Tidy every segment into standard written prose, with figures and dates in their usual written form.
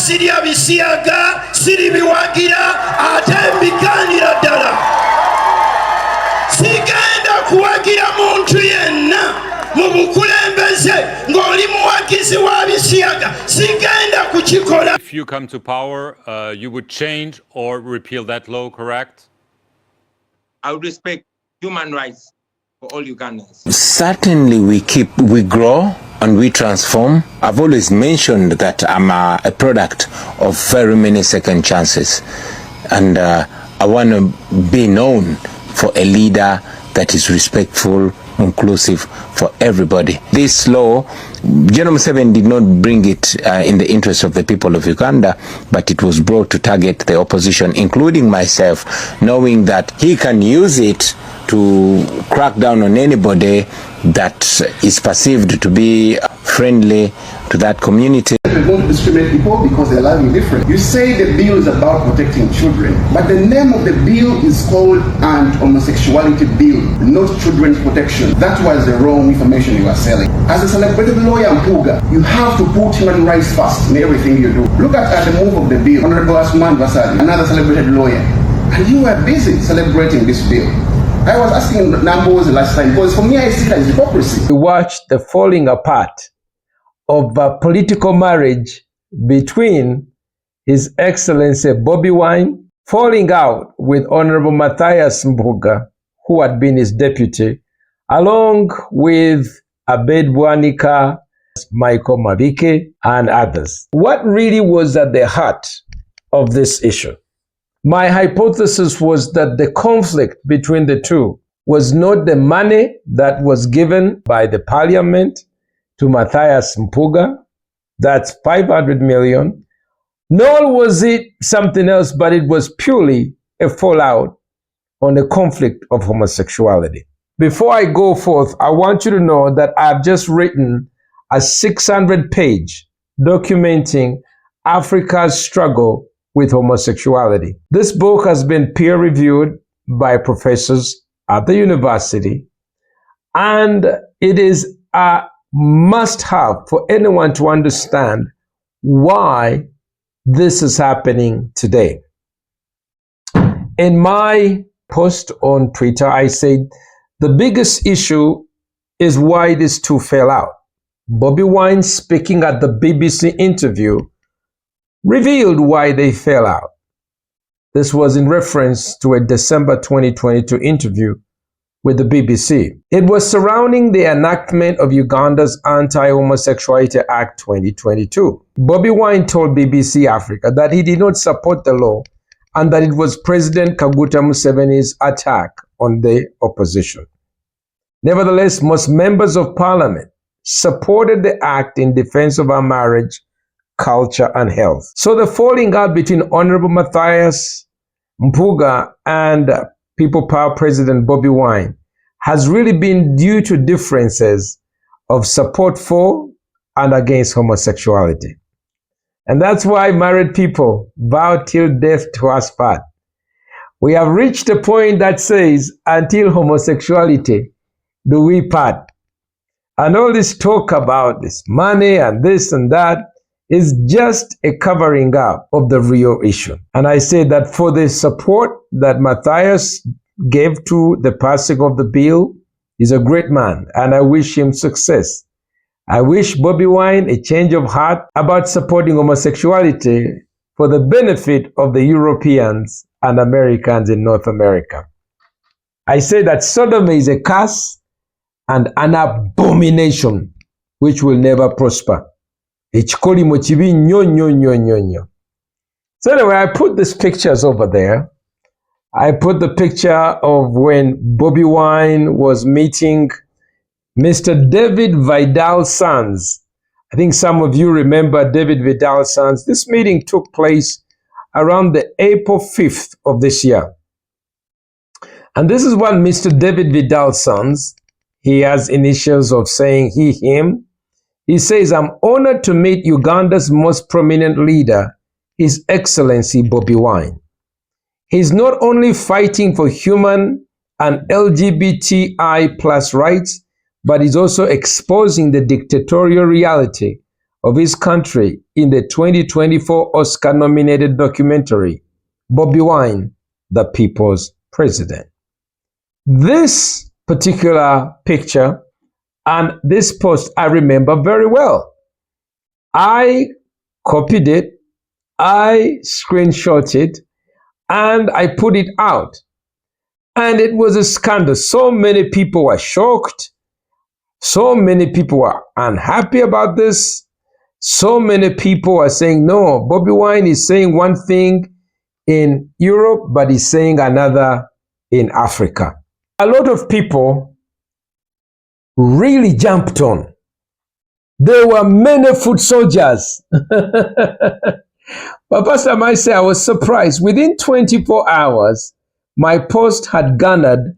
sirya bisiyaga siribiwagira ate mbiganira ddala sigenda kuwagira muntu yenna mu bukulembeze ng'oli muwagizi wa bisiyaga sigenda kukikola. If you come to power, you would change or repeal that law, correct? I would respect human rights for all Ugandans. Certainly we grow and we transform. I've always mentioned that I'm a product of very many second chances, and I want to be known for a leader that is respectful, inclusive for everybody. This law, General Museveni did not bring it in the interest of the people of Uganda, but it was brought to target the opposition, including myself, knowing that he can use it to crack down on anybody that is perceived to be friendly to that community. We don't discriminate people because they're living different. You say the bill is about protecting children, but the name of the bill is called anti-homosexuality bill, not children's protection. That was the wrong information you are selling. As a celebrated lawyer, Mpuga, you have to put human rights first in everything you do. Look at the move of the bill. Honorable Asman Vasadi, another celebrated lawyer, and you were busy celebrating this bill. I was asking Numbers last time, because for me I see it as hypocrisy. We watched the falling apart of a political marriage between His Excellency Bobi Wine, falling out with Honorable Matthias Mpuga, who had been his deputy, along with Abed Bwanika, Michael Mabike, and others. What really was at the heart of this issue? My hypothesis was that the conflict between the two was not the money that was given by the parliament to Matthias Mpuga, that's 500 million, nor was it something else, but it was purely a fallout on the conflict of homosexuality. Before I go forth, I want you to know that I've just written a 600-page documenting Africa's struggle with homosexuality. This book has been peer-reviewed by professors at the university, and it is a must-have for anyone to understand why this is happening today. In my post on Twitter, I said the biggest issue is why these two fell out. Bobi Wine, speaking at the BBC interview, revealed why they fell out. This was in reference to a December 2022 interview with the BBC. It was surrounding the enactment of Uganda's Anti-Homosexuality Act 2022. Bobi Wine told BBC Africa that he did not support the law and that it was President Kaguta Museveni's attack on the opposition. Nevertheless, most members of parliament supported the act in defense of our marriage, culture, and health. So the falling out between Honorable Matthias Mpuga and People Power President Bobi Wine has really been due to differences of support for and against homosexuality. And that's why married people vow till death to us part. We have reached a point that says, until homosexuality do we part. And all this talk about this money and this and that is just a covering up of the real issue. And I say that for the support that Matthias gave to the passing of the bill, he's a great man, and I wish him success. I wish Bobi Wine a change of heart about supporting homosexuality for the benefit of the Europeans and Americans in North America. I say that sodomy is a curse and an abomination which will never prosper. So anyway, I put these pictures over there. I put the picture of when Bobi Wine was meeting Mr. David Vidal's sons. I think some of you remember David Vidal's sons. This meeting took place around the April 5th of this year. And this is what Mr. David Vidal's sons, he has initials of saying he, him. He says, I'm honored to meet Uganda's most prominent leader, His Excellency Bobi Wine. He's not only fighting for human and LGBTI plus rights, but he's also exposing the dictatorial reality of his country in the 2024 Oscar-nominated documentary, Bobi Wine, the People's President. This particular picture and this post I remember very well. I copied it, I screenshot it, and I put it out. And it was a scandal. So many people were shocked. So many people were unhappy about this. So many people are saying, no, Bobi Wine is saying one thing in Europe, but he's saying another in Africa. A lot of people really jumped on. There were many foot soldiers. But Pastor might say I was surprised. Within 24 hours, my post had garnered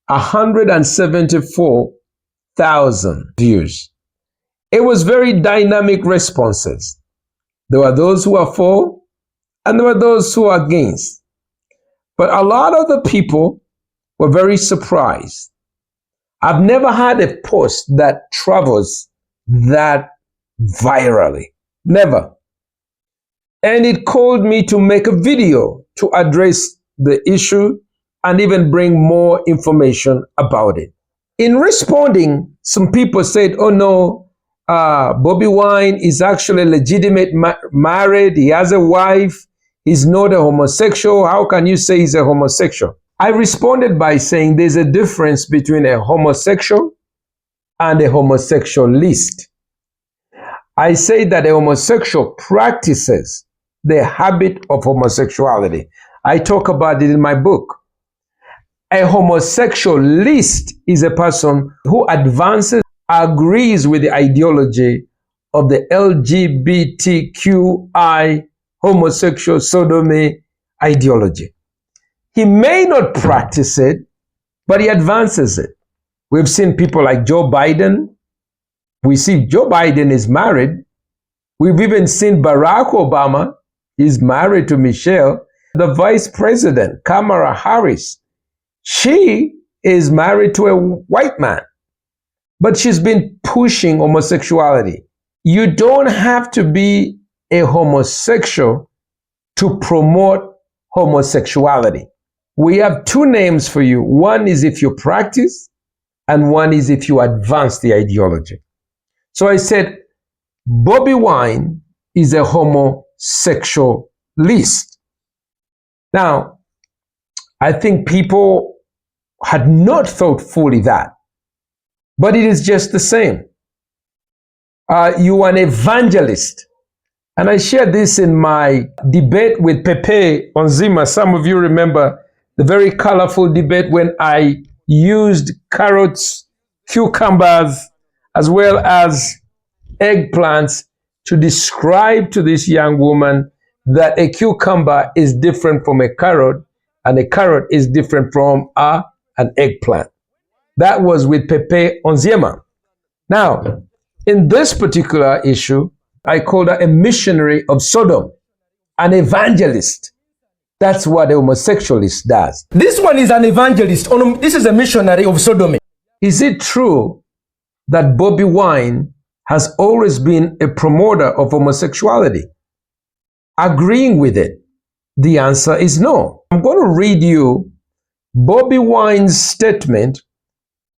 174,000 views. It was very dynamic responses. There were those who were for, and there were those who were against. But a lot of the people were very surprised. I've never had a post that travels that virally. Never. And it called me to make a video to address the issue and even bring more information about it. In responding, some people said, oh no, Bobi Wine is actually legitimate married. He has a wife. He's not a homosexual. How can you say he's a homosexual? I responded by saying there's a difference between a homosexual and a homosexualist. I say that a homosexual practices the habit of homosexuality. I talk about it in my book. A homosexualist is a person who advances, agrees with the ideology of the LGBTQI homosexual sodomy ideology. He may not practice it, but he advances it. We've seen people like Joe Biden. We see Joe Biden is married. We've even seen Barack Obama is married to Michelle. The vice president, Kamala Harris, she is married to a white man, but she's been pushing homosexuality. You don't have to be a homosexual to promote homosexuality. We have two names for you. One is if you practice, and one is if you advance the ideology. So I said, Bobi Wine is a homosexualist. Now, I think people had not thought fully that, but it is just the same. You are an evangelist. And I shared this in my debate with Pepe Onzima. Some of you remember the very colorful debate when I used carrots, cucumbers, as well as eggplants to describe to this young woman that a cucumber is different from a carrot and a carrot is different from an eggplant. That was with Pepe Onziema. Now, in this particular issue, I called her a missionary of Sodom, an evangelist. That's what a homosexualist does. This one is an evangelist. This is a missionary of sodomy. Is it true that Bobi Wine has always been a promoter of homosexuality? Agreeing with it? The answer is no. I'm going to read you Bobi Wine's statement,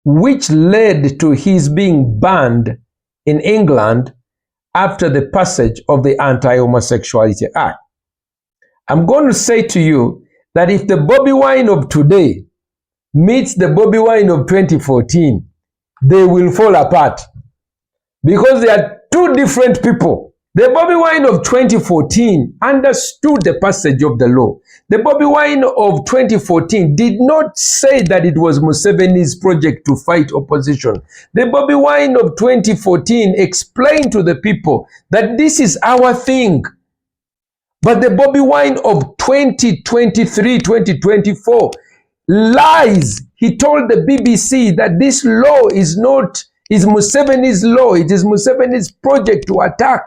which led to his being banned in England after the passage of the Anti-Homosexuality Act. I'm going to say to you that if the Bobi Wine of today meets the Bobi Wine of 2014, they will fall apart because they are two different people. The Bobi Wine of 2014 understood the passage of the law. The Bobi Wine of 2014 did not say that it was Museveni's project to fight opposition. The Bobi Wine of 2014 explained to the people that this is our thing. But the Bobi Wine of 2023, 2024 lies. He told the BBC that this law is Museveni's law. It is Museveni's project to attack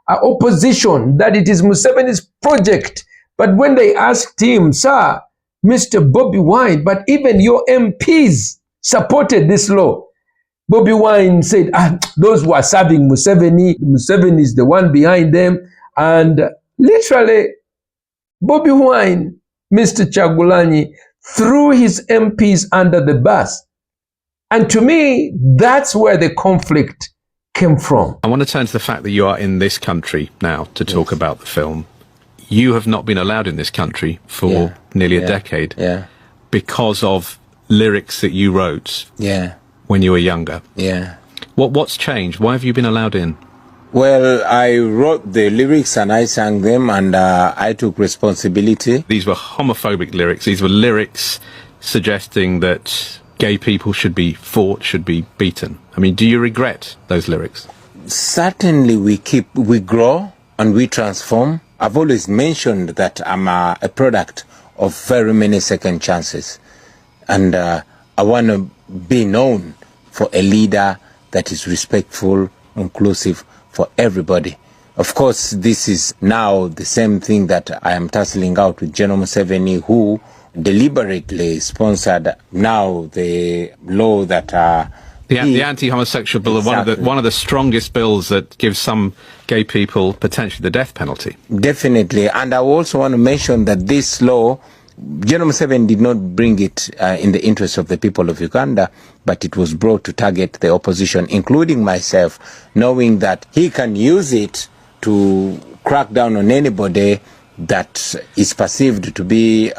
opposition, that it is Museveni's project. But when they asked him, sir, Mr. Bobi Wine, but even your MPs supported this law. Bobi Wine said, those who are serving Museveni is the one behind them. And literally, Bobi Wine, Mr. Kyagulanyi, threw his MPs under the bus. And to me, that's where the conflict came from. I want to turn to the fact that you are in this country now to talk about the film. You have not been allowed in this country for nearly a decade because of lyrics that you wrote when you were younger. What's changed? Why have you been allowed in? Well, I wrote the lyrics and I sang them, and I took responsibility. These were homophobic lyrics. These were lyrics suggesting that gay people should be fought, should be beaten. I mean, do you regret those lyrics? Certainly we grow and we transform. I've always mentioned that I'm a product of very many second chances. And I want to be known for a leader that is respectful, inclusive for everybody. Of course, this is now the same thing that I am tussling out with General Museveni, who deliberately sponsored now the law that the anti-homosexual bill, one of the strongest bills that gives some gay people potentially the death penalty. Definitely. And I also want to mention that this law, General Museveni did not bring it in the interest of the people of Uganda, but it was brought to target the opposition, including myself, knowing that he can use it to crack down on anybody that is perceived to be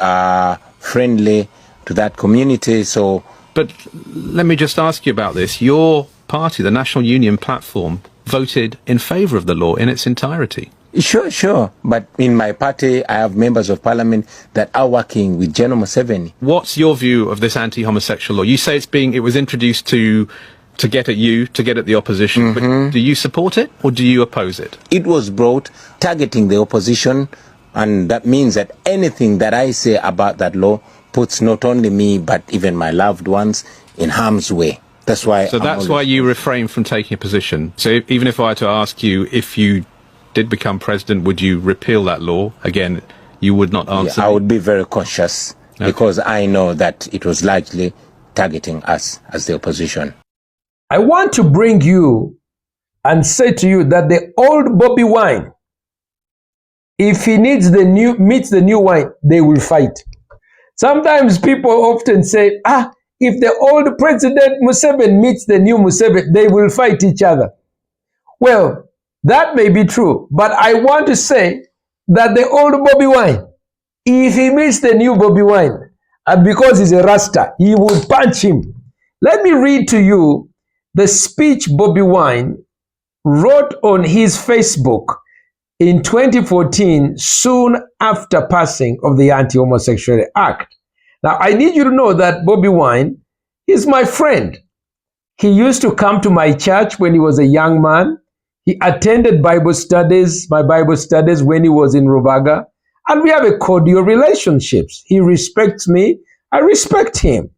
friendly to that community. So, but let me just ask you about this. Your party, the National Union Platform, voted in favour of the law in its entirety. Sure. But in my party, I have members of parliament that are working with General Museveni. What's your view of this anti-homosexual law? You say it was introduced to get at you, to get at the opposition, but do you support it or do you oppose it? It was brought targeting the opposition, and that means that anything that I say about that law puts not only me but even my loved ones in harm's way. That's why. So that's why you refrain from taking a position. So even if I were to ask you, if you did become president, would you repeal that law? Again, you would not answer. I would be very cautious because I know that it was largely targeting us as the opposition. I want to bring you and say to you that the old Bobi Wine, if he meets the new wine, they will fight. Sometimes people often say, if the old President Museveni meets the new Museveni, they will fight each other. Well, that may be true, but I want to say that the old Bobi Wine, if he meets the new Bobi Wine, and because he's a Rasta, he will punch him. Let me read to you the speech Bobi Wine wrote on his Facebook in 2014, soon after passing of the Anti-Homosexuality Act. Now, I need you to know that Bobi Wine is my friend. He used to come to my church when he was a young man. He attended Bible studies, my Bible studies, when he was in Rubaga. And we have a cordial relationship. He respects me. I respect him.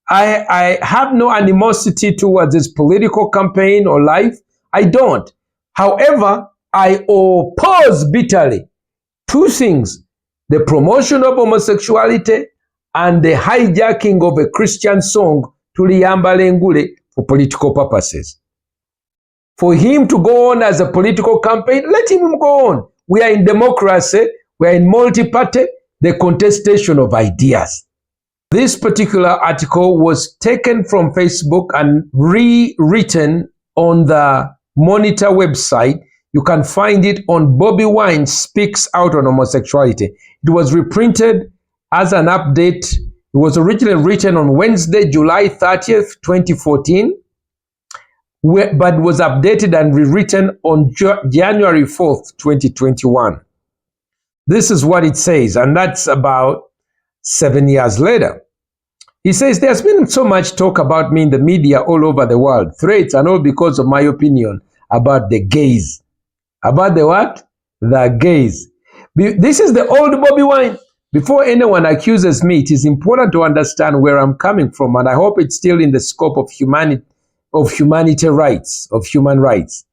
I have no animosity towards his political campaign or life. I don't. However, I oppose bitterly two things: the promotion of homosexuality and the hijacking of a Christian song, Tuliyamba Lengule, for political purposes. For him to go on as a political campaign, let him go on. We are in democracy. We are in multi-party, the contestation of ideas. This particular article was taken from Facebook and rewritten on the Monitor website. You can find it on Bobi Wine Speaks Out on Homosexuality. It was reprinted as an update. It was originally written on Wednesday, July 30th, 2014, but was updated and rewritten on January 4th, 2021. This is what it says, and that's about 7 years later. He says, there's been so much talk about me in the media all over the world, threats and all because of my opinion about the gays. About the what? The gays. This is the old Bobi Wine. Before anyone accuses me, it is important to understand where I'm coming from, and I hope it's still in the scope of human rights.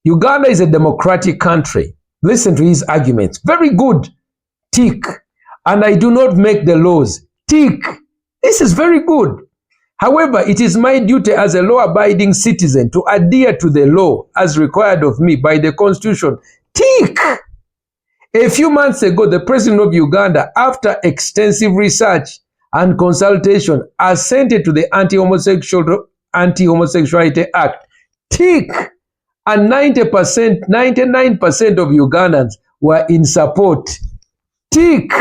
Uganda is a democratic country. Listen to his arguments. Very good. Tick. And I do not make the laws. Tick. This is very good. However, it is my duty as a law-abiding citizen to adhere to the law as required of me by the Constitution. Tick! A few months ago, the President of Uganda, after extensive research and consultation, assented to the Anti-Homosexuality Act. Tick! And 99% of Ugandans were in support. Tick!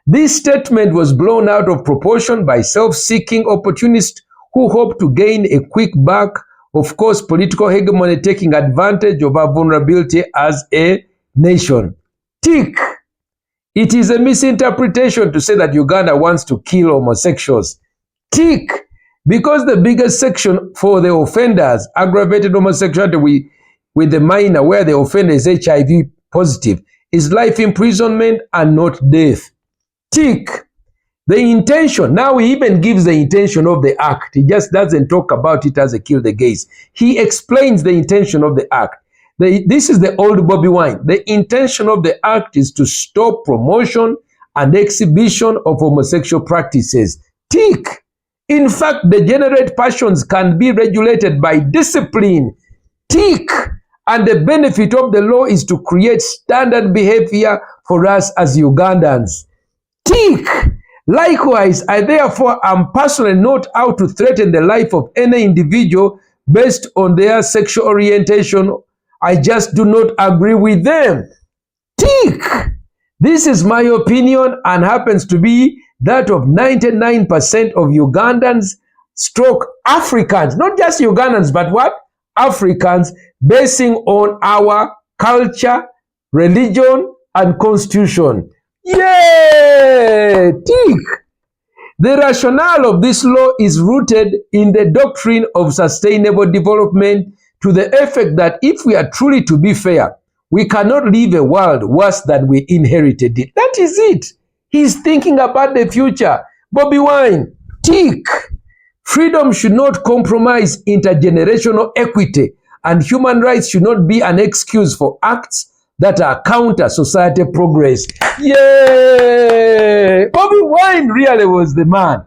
This statement was blown out of proportion by self-seeking opportunists who hope to gain a quick buck, of course, political hegemony taking advantage of our vulnerability as a nation. Tick! It is a misinterpretation to say that Uganda wants to kill homosexuals. Tick! Because the biggest section for the offenders, aggravated homosexuality with the minor where the offender is HIV positive, is life imprisonment and not death. Tick. The intention, now he even gives the intention of the act. He just doesn't talk about it as a kill the gays. He explains the intention of the act. This is the old Bobi Wine. The intention of the act is to stop promotion and exhibition of homosexual practices. Tick. In fact, degenerate passions can be regulated by discipline. Tick. And the benefit of the law is to create standard behavior for us as Ugandans. Tick. Likewise, I therefore am personally not out to threaten the life of any individual based on their sexual orientation. I just do not agree with them. Tick. This is my opinion and happens to be that of 99% of Ugandans stroke Africans, not just Ugandans, but what? Africans, basing on our culture, religion, and constitution. Yay! Tick! The rationale of this law is rooted in the doctrine of sustainable development to the effect that if we are truly to be fair, we cannot leave a world worse than we inherited it. That is it. He's thinking about the future. Bobi Wine, tick. Freedom should not compromise intergenerational equity, and human rights should not be an excuse for acts that are counter society progress. Yay! Bobi Wine really was the man.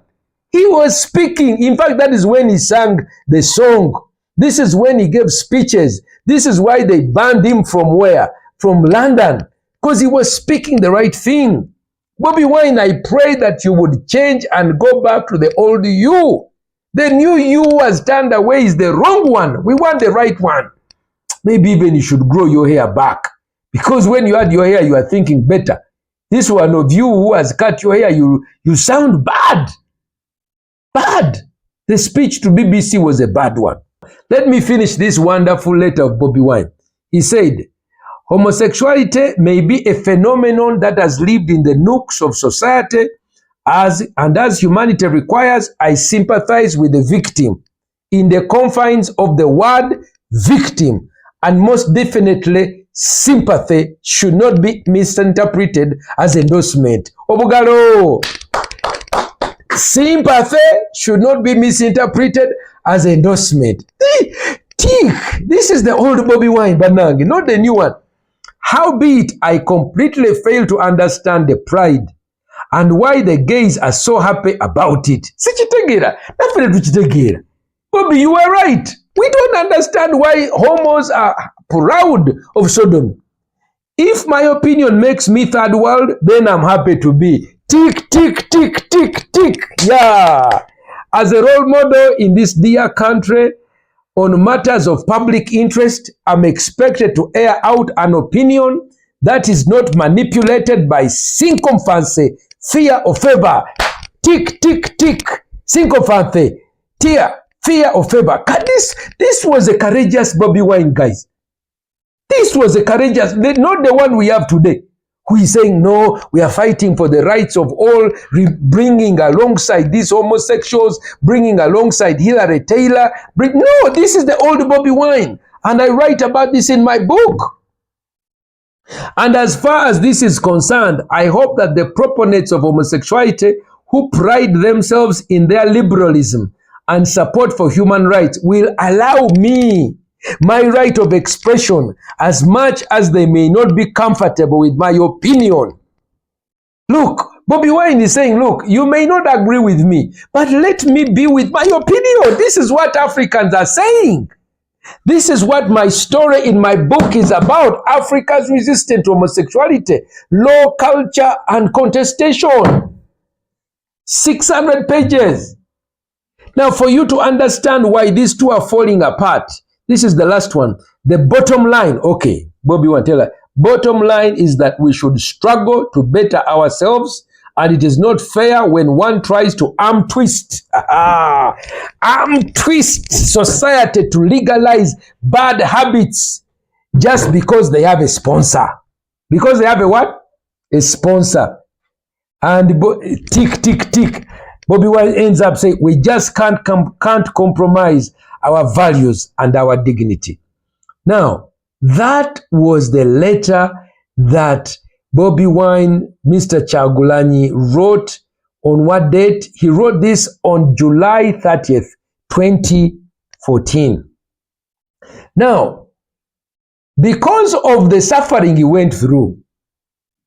He was speaking. In fact, that is when he sang the song. This is when he gave speeches. This is why they banned him from where? From London. Because he was speaking the right thing. Bobi Wine, I pray that you would change and go back to the old you. The new you was turned away is the wrong one. We want the right one. Maybe even you should grow your hair back. Because when you had your hair, you are thinking better. This one of you who has cut your hair, you sound bad. Bad. The speech to BBC was a bad one. Let me finish this wonderful letter of Bobi Wine. He said, homosexuality may be a phenomenon that has lived in the nooks of society, as humanity requires, I sympathize with the victim in the confines of the word victim, and most definitely sympathy should not be misinterpreted as endorsement. Obugalo! Sympathy should not be misinterpreted as endorsement. This is the old Bobi Wine Banangi, not the new one. Howbeit, I completely fail to understand the pride and why the gays are so happy about it. Bobi, you are right. We don't understand why homos are proud of sodomy. If my opinion makes me third world, then I'm happy to be. Tick, tick, tick, tick, tick. Yeah. As a role model in this dear country, on matters of public interest, I'm expected to air out an opinion that is not manipulated by sycophancy, fear or favor. Tick, tick, tick. Sycophancy, fear or favor. This was a courageous Bobi Wine, guys. This was a courageous, not the one we have today, who is saying, no, we are fighting for the rights of all, bringing alongside these homosexuals, bringing alongside Hillary Taylor. No, this is the old Bobi Wine. And I write about this in my book. And as far as this is concerned, I hope that the proponents of homosexuality who pride themselves in their liberalism and support for human rights will allow me my right of expression as much as they may not be comfortable with my opinion. Look, Bobi Wine is saying, look, you may not agree with me, but let me be with my opinion. This is what Africans are saying. This is what my story in my book is about. Africa's resistance to homosexuality, law, culture, and contestation. 600 pages. Now, for you to understand why these two are falling apart, this is the last one. The bottom line, okay, Bobi Wine, tell her, bottom line is that we should struggle to better ourselves, and it is not fair when one tries to arm twist society to legalize bad habits just because they have a sponsor. Because they have a what? A sponsor. And tick, tick, tick. Bobi Wine ends up saying, we just can't compromise our values and our dignity. Now, that was the letter that Bobi Wine, Mr. Kyagulanyi, wrote on what date? He wrote this on July 30th, 2014. Now, because of the suffering he went through,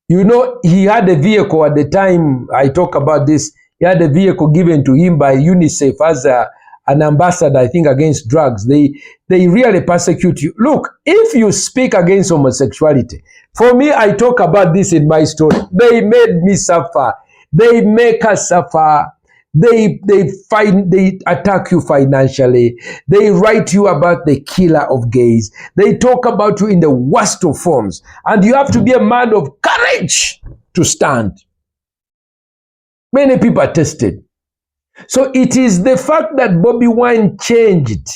you know, he had a vehicle at the time I talk about this. He had a vehicle given to him by UNICEF as an ambassador, I think, against drugs. They really persecute you. Look, if you speak against homosexuality, for me, I talk about this in my story. They made me suffer. They make us suffer. They attack you financially. They write you about the killer of gays. They talk about you in the worst of forms. And you have to be a man of courage to stand. Many people are tested. So it is the fact that Bobi Wine changed.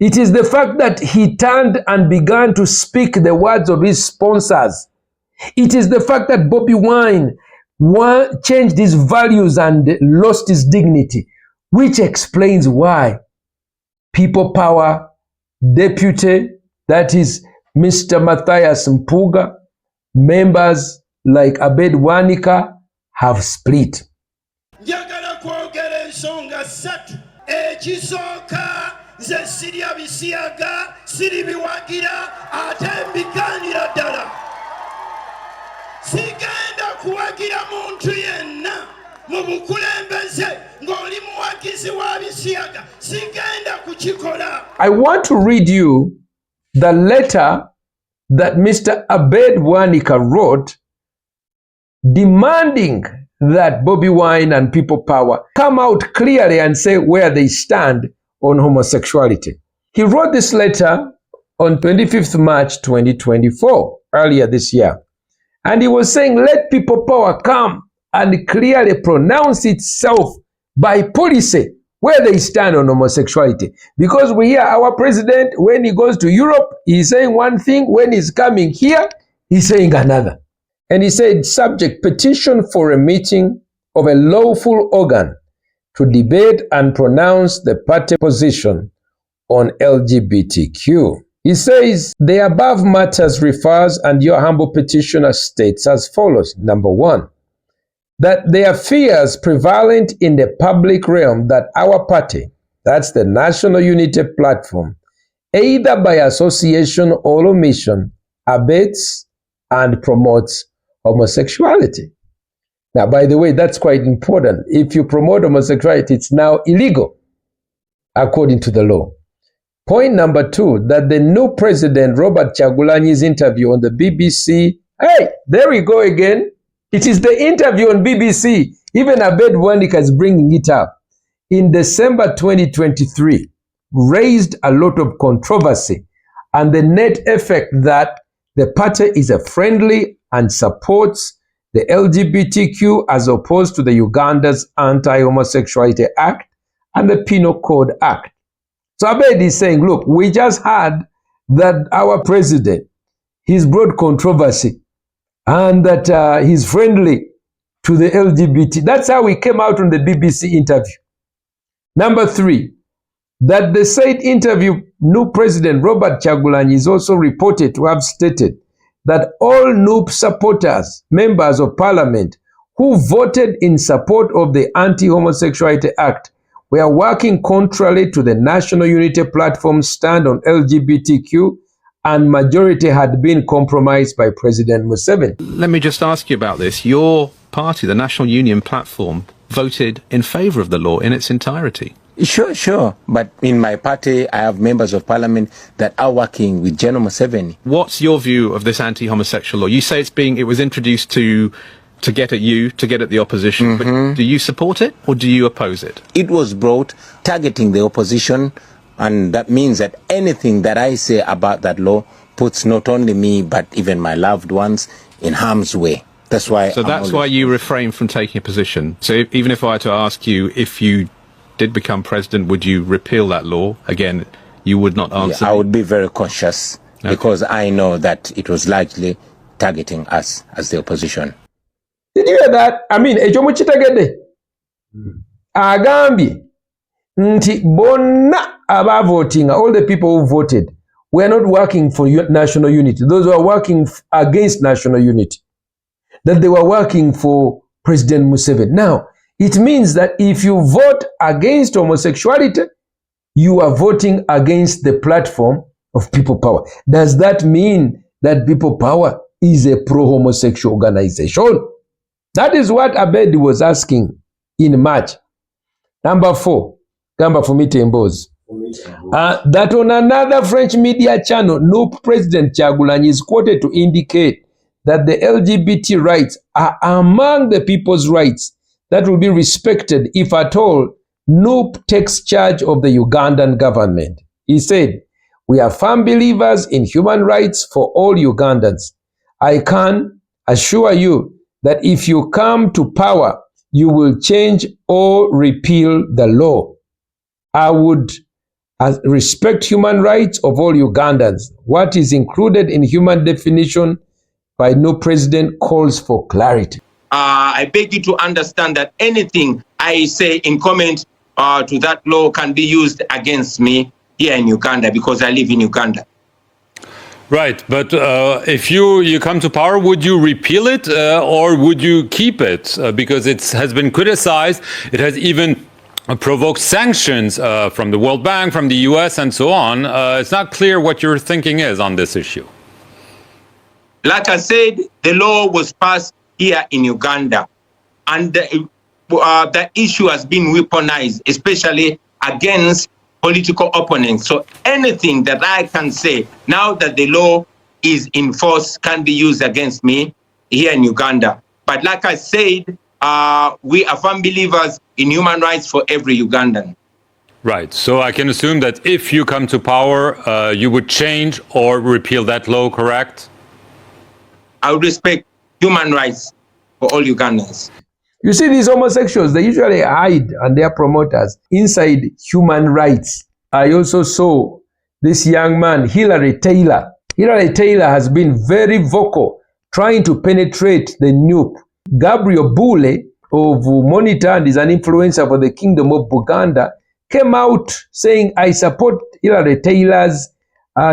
It is the fact that he turned and began to speak the words of his sponsors. It is the fact that Bobi Wine changed his values and lost his dignity, which explains why People Power Deputy, that is Mr. Matthias Mpuga, members like Abed Bwanika have split. Njagala kwogera ensonga ssatu. Ekisooka nze sirya bisiyaga, siribiwagira, ate mbigaanira ddala. Sigenda kuwagira muntu yenna mu bukulembeze ng'oli muwagizi wa bisiyaga. Sigenda kukikola. I want to read you the letter that Mr. Abed Bwanika wrote demanding that Bobi Wine and People Power come out clearly and say where they stand on homosexuality. He wrote this letter on 25th March 2024, earlier this year. And he was saying, let People Power come and clearly pronounce itself by policy where they stand on homosexuality. Because we hear our president, when he goes to Europe, he's saying one thing. When he's coming here, he's saying another. And he said, subject, petition for a meeting of a lawful organ to debate and pronounce the party position on LGBTQ. He says, the above matters refers, and your humble petitioner states as follows. Number one, that there are fears prevalent in the public realm that our party, that's the National Unity Platform, either by association or omission, abets and promotes homosexuality. Now, by the way, that's quite important. If you promote homosexuality, it's now illegal, according to the law. Point number two, that the new president, Robert Kyagulanyi's interview on the BBC, hey, there we go again. It is the interview on BBC. Even Abed Bwanika is bringing it up. In December 2023, raised a lot of controversy and the net effect that the party is a friendly and supports the LGBTQ as opposed to the Uganda's Anti-Homosexuality Act and the Penal Code Act. So Abed is saying, look, we just heard that our president, he's brought controversy and that he's friendly to the LGBT. That's how he came out on the BBC interview. Number three, that the said interview, new president Robert Kyagulanyi is also reported to have stated that all NUP supporters, members of parliament, who voted in support of the Anti-Homosexuality Act were working contrary to the National Unity Platform's stand on LGBTQ and majority had been compromised by President Museveni. Let me just ask you about this. Your party, the National Union platform, voted in favour of the law in its entirety. Sure. But in my party, I have members of parliament that are working with General Museveni. What's your view of this anti-homosexual law? You say it was introduced to get at you, to get at the opposition, but do you support it or do you oppose it? It was brought targeting the opposition, and that means that anything that I say about that law puts not only me but even my loved ones in harm's way. That's why. So that's why you refrain from taking a position. So even if I were to ask you, if you did become president, would you repeal that law? Again, you would not answer. I would be very cautious because I know that it was largely targeting us as the opposition. Did you hear that? I mean, ejomuchitagede. Agambi. Nti bonna aba voting, all the people who voted, were not working for national unity. Those who are working against national unity. That they were working for President Museveni. Now, it means that if you vote against homosexuality, you are voting against the platform of People Power. Does that mean that People Power is a pro-homosexual organization? That is what Abed was asking in March. Number 4, Gamba Fumite Mbozi. That on another French media channel, NUP President Kyagulanyi is quoted to indicate that the LGBT rights are among the people's rights that will be respected if at all NUP takes charge of the Ugandan government. He said, "We are firm believers in human rights for all Ugandans. I can assure you that if you come to power, you will change or repeal the law. I would respect human rights of all Ugandans. What is included in human definition by no president calls for clarity." I beg you to understand that anything I say in comment to that law can be used against me here in Uganda because I live in Uganda. Right, but if you come to power, would you repeal it or would you keep it? Because it has been criticized. It has even provoked sanctions from the World Bank, from the US, and so on. It's not clear what your thinking is on this issue. Like I said, the law was passed here in Uganda, and the issue has been weaponized, especially against political opponents. So anything that I can say now that the law is in force can be used against me here in Uganda. But like I said, we are firm believers in human rights for every Ugandan. Right. So I can assume that if you come to power, you would change or repeal that law, correct? I would respect human rights for all Ugandans. You see, these homosexuals, they usually hide, and their promoters, inside human rights. I also saw this young man, Hilary Taylor. Hilary Taylor has been very vocal, trying to penetrate the NUP. Gabriel Bule of Monitor and is an influencer for the Kingdom of Buganda, came out saying, "I support Hilary Taylor's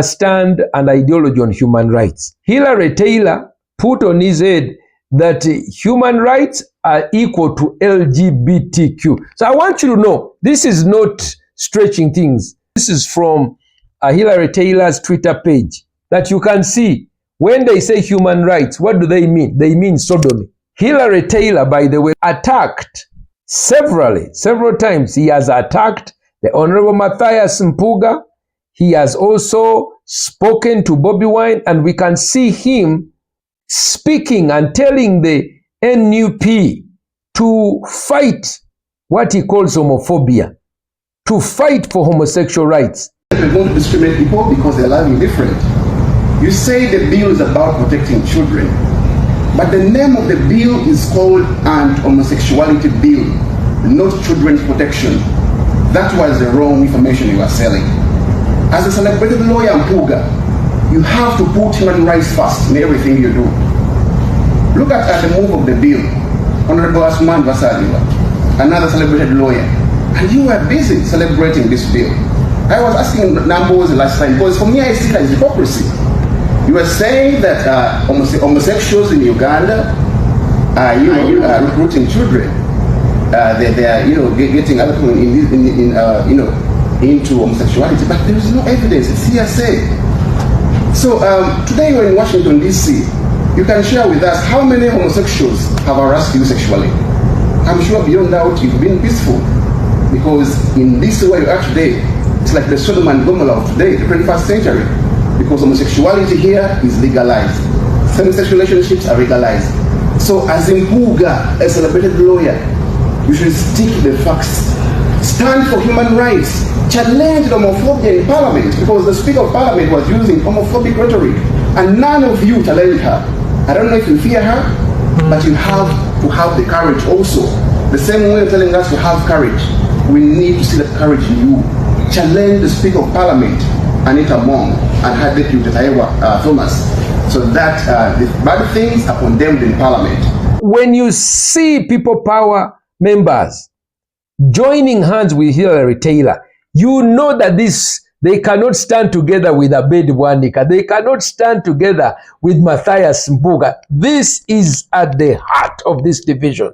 stand and ideology on human rights." Hilary Taylor put on his head that human rights are equal to LGBTQ. So I want you to know, this is not stretching things. This is from Hilary Taylor's Twitter page, that you can see when they say human rights, what do they mean? They mean sodomy. Hilary Taylor, by the way, attacked several times. He has attacked the Honorable Matthias Mpuga. He has also spoken to Bobi Wine, and we can see him speaking and telling the NUP to fight what he calls homophobia, to fight for homosexual rights. We don't discriminate people because they're living different. You say the bill is about protecting children, but the name of the bill is called anti-homosexuality bill, not children's protection. That was the wrong information you are selling. As a celebrated lawyer, Mpuga, you have to put human rights first in everything you do. Look at the move of the bill. Honorable Asman Vasaliwa, another celebrated lawyer, and you were busy celebrating this bill. I was asking Numbers last time, because for me I see that as hypocrisy. You were saying that homosexuals in Uganda are recruiting children. They are getting other people into homosexuality, but there is no evidence. It's hearsay. So today we're in Washington, D.C. You can share with us how many homosexuals have harassed you sexually. I'm sure beyond doubt you've been peaceful, because in this way you are today, it's like the Sodom and Gomorrah of today, the 21st century, because homosexuality here is legalized. Same-sex relationships are legalized. So as Mpuga, a celebrated lawyer, you should stick to the facts. Stand for human rights. Challenge homophobia in Parliament, because the Speaker of Parliament was using homophobic rhetoric, and none of you challenged her. I don't know if you fear her, but you have to have the courage also. The same way you're telling us to have courage, we need to see that courage in you. Challenge the Speaker of Parliament, Anita Mong, and her deputy, Taiwa Thomas, so that the bad things are condemned in Parliament. When you see people power members joining hands with Hillary Taylor, you know that they cannot stand together with Abed Bwanika. They cannot stand together with Matthias Mpuga. This is at the heart of this division.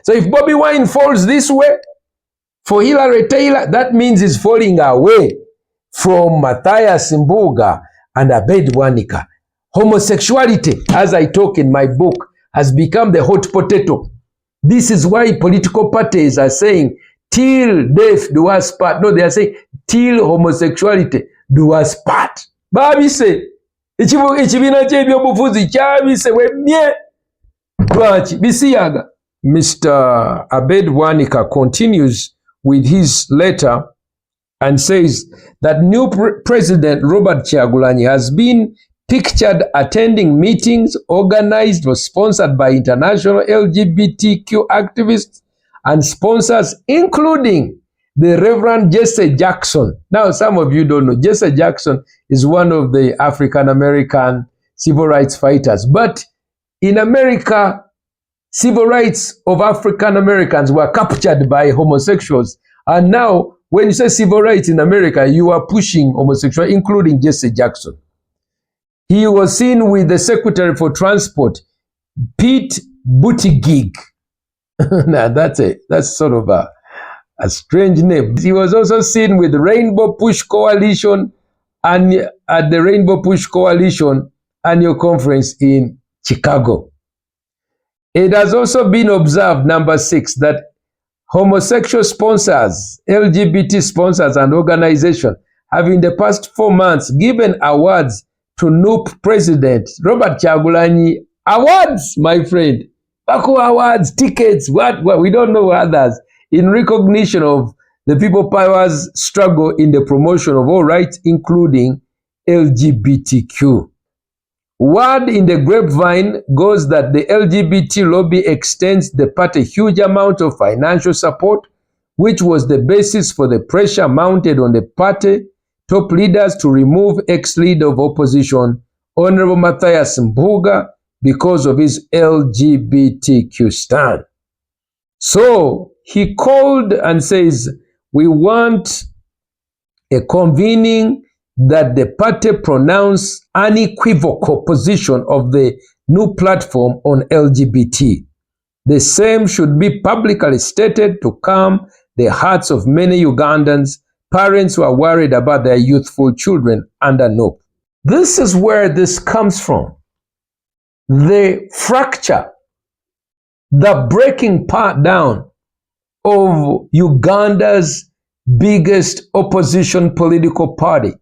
So if Bobi Wine falls this way for Hillary Taylor, that means he's falling away from Matthias Mpuga and Abed Bwanika. Homosexuality, as I talk in my book, has become the hot potato. This is why political parties are saying, till death do us part. No, they are saying, till homosexuality do us part. Babi say, ichibina chebyo bufuzi chabi se we mie. Twachi, bisiyaga. Mr. Abed Bwanika continues with his letter and says that new President Robert Kyagulanyi has been pictured attending meetings organized or sponsored by international LGBTQ activists and sponsors, including the Reverend Jesse Jackson. Now, some of you don't know. Jesse Jackson is one of the African-American civil rights fighters. But in America, civil rights of African-Americans were captured by homosexuals. And now, when you say civil rights in America, you are pushing homosexuality, including Jesse Jackson. He was seen with the Secretary for Transport, Pete Buttigieg. Now, that's sort of a strange name. He was also seen with the Rainbow Push Coalition and at the Rainbow Push Coalition annual conference in Chicago. It has also been observed, number 6, that homosexual sponsors, LGBT sponsors and organizations have in the past 4 months given awards to new President Robert Kyagulanyi. Awards, my friend. Baku awards, tickets, what? We don't know others. In recognition of the people power's struggle in the promotion of all rights, including LGBTQ. Word in the grapevine goes that the LGBT lobby extends the party a huge amount of financial support, which was the basis for the pressure mounted on the party top leaders to remove ex-leader of opposition, Honorable Matthias Mpuga, because of his LGBTQ stand. So he called and says, we want a convening that the party pronounce unequivocal position of the new platform on LGBT. The same should be publicly stated to calm the hearts of many Ugandans, parents who are worried about their youthful children under NOP. This is where this comes from. The fracture, the breaking part down of Uganda's biggest opposition political party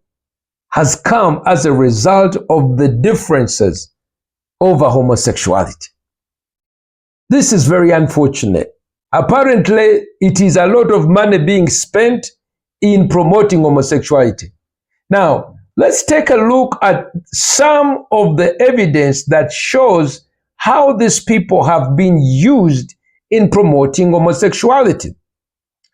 has come as a result of the differences over homosexuality. This is very unfortunate. Apparently, it is a lot of money being spent in promoting homosexuality. Now, let's take a look at some of the evidence that shows how these people have been used in promoting homosexuality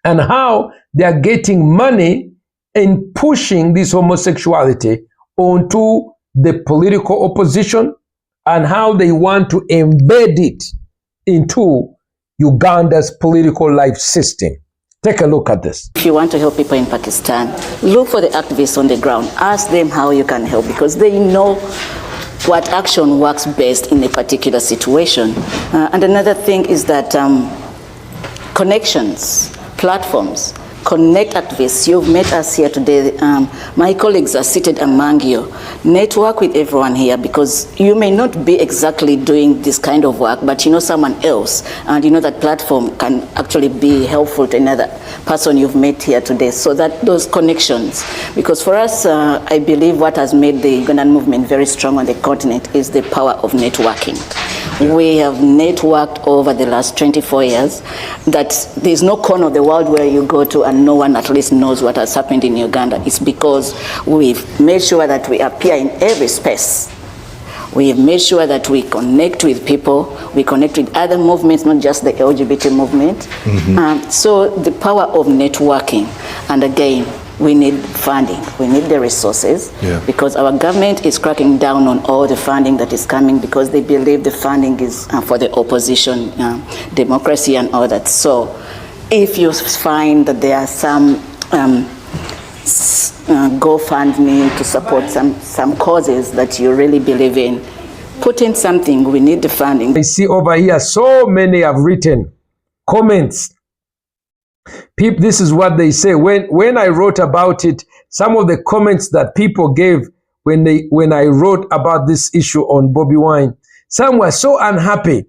and how they are getting money in pushing this homosexuality onto the political opposition and how they want to embed it into Uganda's political life system. Take a look at this. If you want to help people in Pakistan, look for the activists on the ground. Ask them how you can help because they know what action works best in a particular situation. And another thing is that connections, platforms, connect activists. You've met us here today. My colleagues are seated among you. Network with everyone here, because you may not be exactly doing this kind of work, but you know someone else, and you know that platform can actually be helpful to another person you've met here today. So that those connections, because for us, I believe what has made the Ugandan movement very strong on the continent is the power of networking. We have networked over the last 24 years that there's no corner of the world where you go to and no one at least knows what has happened in Uganda. It's because we've made sure that we appear in every space. We have made sure that we connect with people, we connect with other movements, not just the LGBT movement. So the power of networking, and again, we need funding, we need the resources, because our government is cracking down on all the funding that is coming because they believe the funding is for the opposition, democracy and all that. So if you find that there are some GoFundMe to support some causes that you really believe in, put in something, we need the funding. I see over here so many have written comments. People, this is what they say. When I wrote about it, some of the comments that people gave when I wrote about this issue on Bobi Wine, some were so unhappy.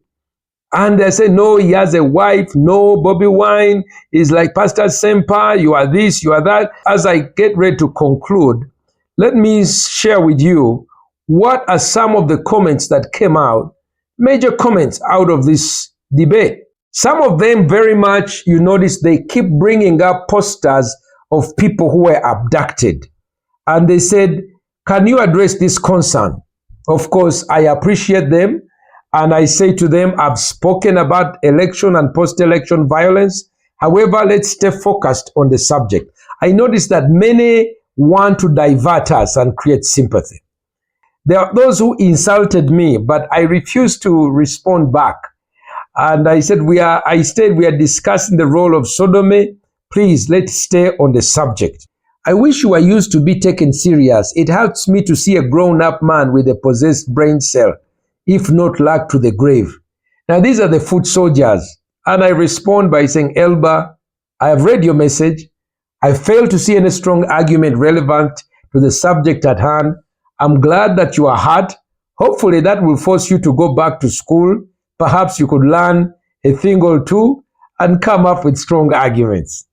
And they say, no, he has a wife. No, Bobi Wine is like Pastor Ssempa. You are this, you are that. As I get ready to conclude, let me share with you what are some of the comments that came out, major comments out of this debate. Some of them very much, you notice they keep bringing up posters of people who were abducted. And they said, can you address this concern? Of course, I appreciate them. And I say to them, I've spoken about election and post-election violence. However, let's stay focused on the subject. I notice that many want to divert us and create sympathy. There are those who insulted me, but I refused to respond back. And I said, we are discussing the role of sodomy. Please, let's stay on the subject. I wish you were used to be taken serious. It helps me to see a grown-up man with a possessed brain cell, if not luck to the grave. Now, these are the foot soldiers. And I respond by saying, Elba, I have read your message. I fail to see any strong argument relevant to the subject at hand. I'm glad that you are hurt. Hopefully that will force you to go back to school. Perhaps you could learn a thing or two and come up with strong arguments.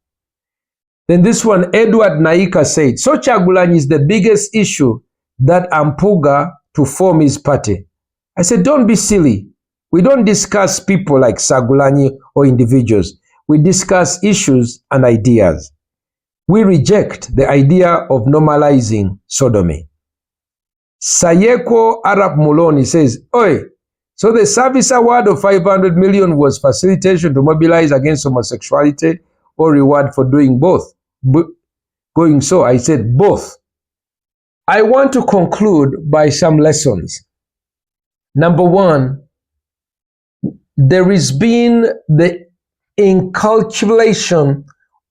Then this one, Edward Naika said, so Kyagulanyi is the biggest issue that Ampuga to form his party. I said, don't be silly. We don't discuss people like Kyagulanyi or individuals. We discuss issues and ideas. We reject the idea of normalizing sodomy. Sayeko Arab Muloni says, oi, so the service award of 500 million was facilitation to mobilize against homosexuality or reward for doing both? Going so, I said both. I want to conclude by some lessons. Number one, there has been the inculcation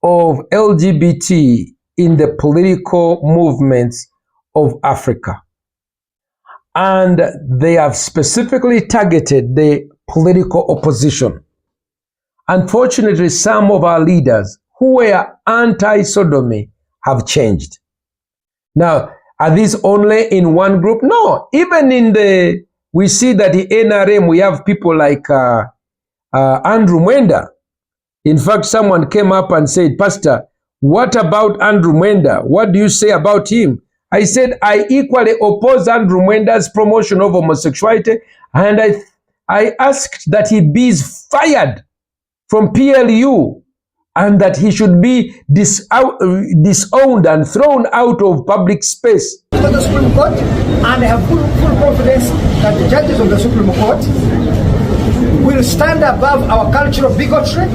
of LGBT in the political movements of Africa. And they have specifically targeted the political opposition. Unfortunately, some of our leaders who were anti-sodomy have changed. Now, are these only in one group? No, even in we see that the NRM, we have people like Andrew Mwenda. In fact, someone came up and said, Pastor, what about Andrew Mwenda? What do you say about him? I said, I equally oppose Andrew Mwenda's promotion of homosexuality, and I asked that he be fired from PLU and that he should be disowned and thrown out of public space. To the Supreme Court, and I have full confidence that the judges of the Supreme Court will stand above our cultural bigotry.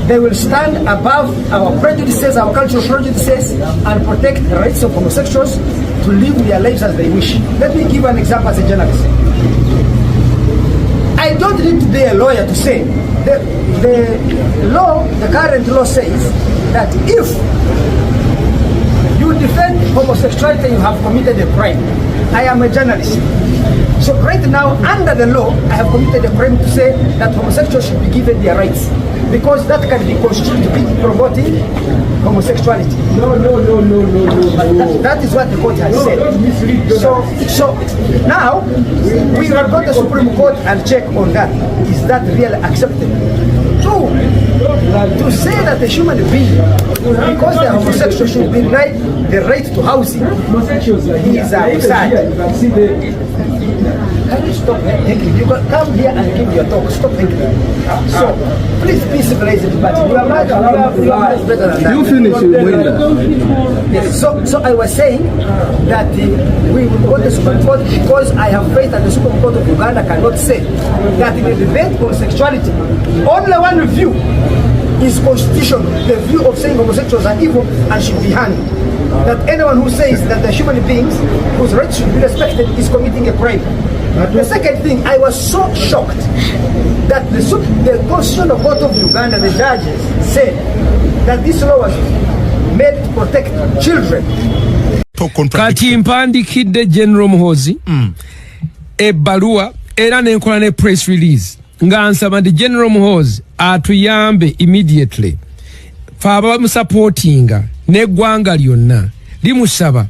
They will stand above our prejudices, our cultural prejudices, and protect the rights of homosexuals to live their lives as they wish. Let me give an example as a journalist. I don't need to be a lawyer to say the current law says that if you defend homosexuality, you have committed a crime. I am a journalist. So right now, under the law, I have committed a crime to say that homosexuals should be given their rights, because that can be construed to be promoting homosexuality. No. That is what the court has said. So now we will go to the Supreme Court and check on that. Is that really acceptable? Two, to say that a human being, because they are homosexual, should be denied the right to housing is absurd. Can you stop thinking? You can come here and give your talk. Stop thinking. So please be civilized, but you are much better than that. You finish it. Yes. So I was saying that we will go to the Supreme Court because I have faith that the Supreme Court of Uganda cannot say that in the debate on sexuality, only one view is constitutional, the view of saying homosexuals are evil and should be hanged. That anyone who says that the human beings whose rights should be respected is committing a crime. The second thing, I was so shocked that the Constitutional Court of Uganda, the judges, said that this law was made to protect children. Kati mpandikidde General Muhoozi ebbaluwa era nenkola ne press release nga nsaba ndi General Muhoozi atuyambe immediately faba musupportinga neggwanga lyonna limusaba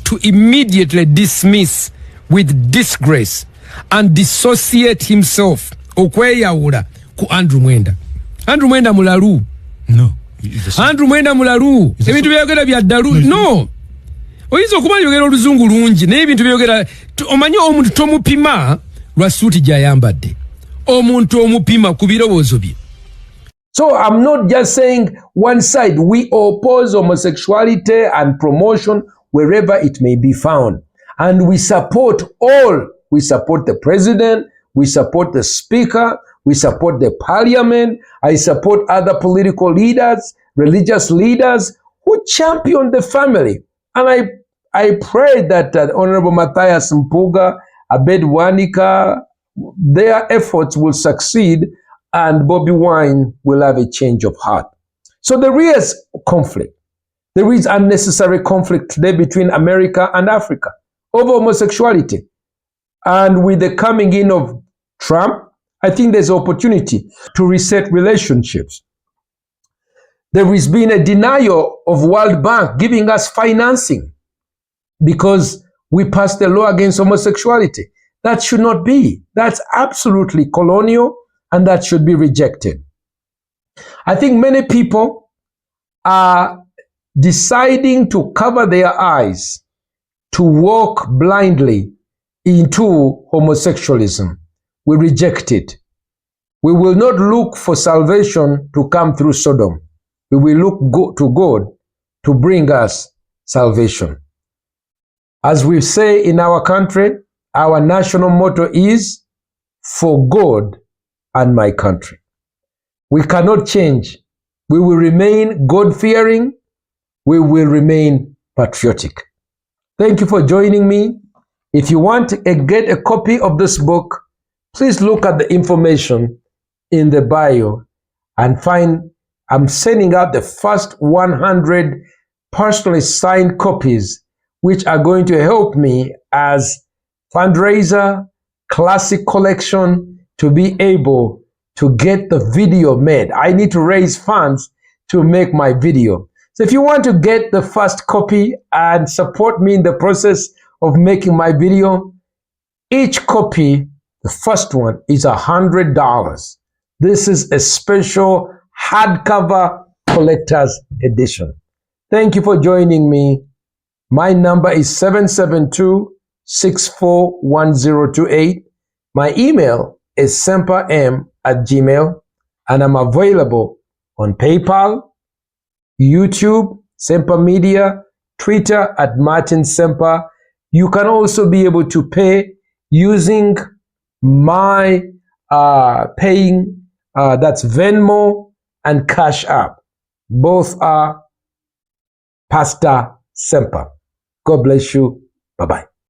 to immediately dismiss with disgrace and dissociate himself okweyawula ku Andrew Mwenda mulalu. No. Andrew Mwenda mulalu. Ebintu byogera bya dalu. No. Oyinza okuba yogera oluzungu lungi naye ebintu byogera omanyi omuntu tomupima lwa suuti gy'ayambadde. Omuntu omupima ku birowoozo bye. So I'm not just saying one side. We oppose homosexuality and promotion wherever it may be found. And we support all. We support the president. We support the speaker. We support the parliament. I support other political leaders, religious leaders who champion the family. And I pray that Honorable Matthias Mpuga, Abed Bwanika, their efforts will succeed and Bobi Wine will have a change of heart. So there is conflict. There is unnecessary conflict today between America and Africa over homosexuality. And with the coming in of Trump, I think there's opportunity to reset relationships. There has been a denial of World Bank giving us financing because we passed a law against homosexuality. That should not be. That's absolutely colonial and that should be rejected. I think many people are deciding to cover their eyes to walk blindly into homosexualism. We reject it. We will not look for salvation to come through Sodom. We will look to God to bring us salvation. As we say in our country, our national motto is, for God and my country. We cannot change. We will remain God-fearing. We will remain patriotic. Thank you for joining me. If you want to get a copy of this book, please look at the information in the bio and find I'm sending out the first 100 personally signed copies, which are going to help me as fundraiser, classic collection, to be able to get the video made. I need to raise funds to make my video. So if you want to get the first copy and support me in the process of making my video, each copy, the first one, is $100. This is a special hardcover collector's edition. Thank you for joining me. My number is 772-641028. My email is ssempa@gmail.com, and I'm available on PayPal, YouTube, Ssempa Media, Twitter @Martin Ssempa. You can also be able to pay using my paying, that's Venmo and Cash App. Both are Pastor Ssempa. God bless you. Bye-bye.